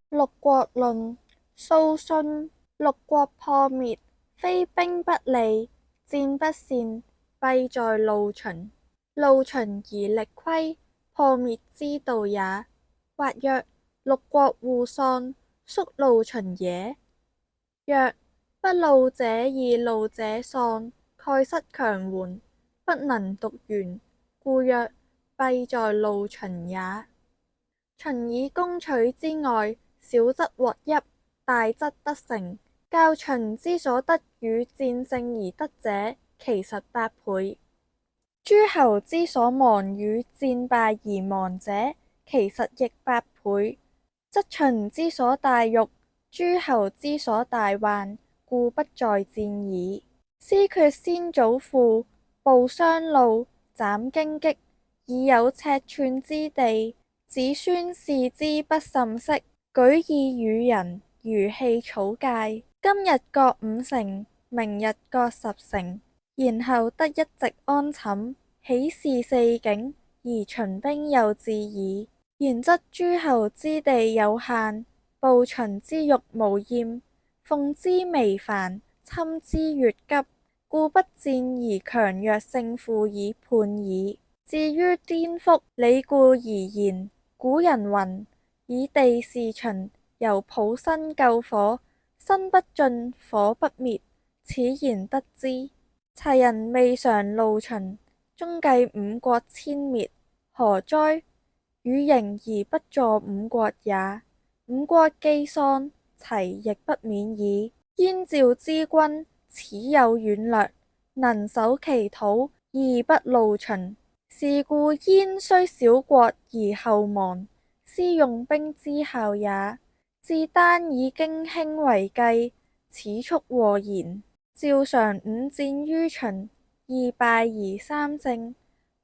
六國論。素信六國破滅，非兵不利，戰不善，弊在路循。路循而力虧，破滅之道也。或曰：六國互喪，宿路循也。曰：不路者易，路者喪，蓋失強援，不能獨圓，故曰弊在路循也。循以攻取之外，小則獲邑，大則得城。較循之所得與戰勝而得者，其實8倍。諸侯之所亡與戰敗而亡者，其實亦8倍。則循之所大辱，諸侯之所大患，故不在戰矣。師決先祖父，布商路，斬荊棘，以有尺寸之地，子孫視之不甚惜，舉以與人，如棄草芥。今日割5城，明日割10城，然後得一席安寢，喜事四境，而秦兵又至矣。然則諸侯之地有限，暴秦之欲無厭，奉之微繁，侵之越急，故不戰而強弱勝負以判矣。至於顛覆，理故而言，古人云：以地事秦，猶抱薪救火，薪不盡，火不滅。此言得之。齊人未嘗路循，終計5國遷滅，何哉？與迎而不助5國也。5國既喪，齊亦不免矣。燕趙之君，始有遠略，能守其土，義不路循。是故燕雖小國而後亡，斯用兵之效也。至丹以荊卿為計，始速禍延。趙嘗5戰於秦，2敗而3勝，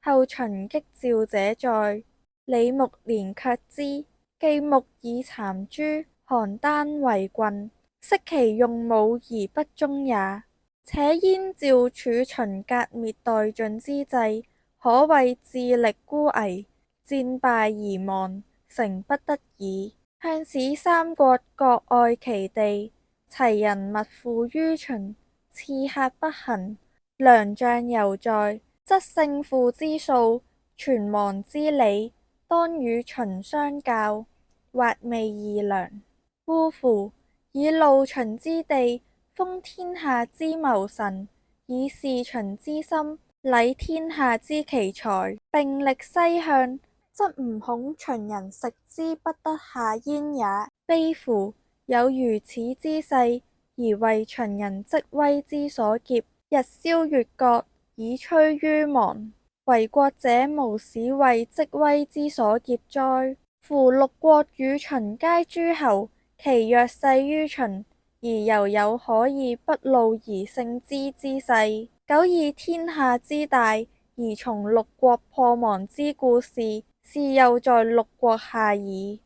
後秦擊趙者在，李牧連卻之。既牧以讒誅，邯鄲為郡，悉其用武而不忠也。且燕趙處秦革滅殆盡之際，可謂智力孤危，戰敗而亡，誠不得已。向使三國各愛其地，齊人勿附於秦，刺客不行，良將猶在，則勝負之數，存亡之理，當與秦相較，或未易量。嗚呼！以路循之地，封天下之謀臣，以事秦之心，禮天下之奇才，並力西向，則吾恐秦人食之不得下咽也。悲夫！有如此之勢，而為秦人積威之所劫，日消月割，以趨於亡。為國者無使為積威之所劫哉？夫六國與秦皆諸侯，其弱勢於秦，而猶有可以不路而勝之之勢。久以天下之大，而從六國破亡之故事，是又在六國下矣。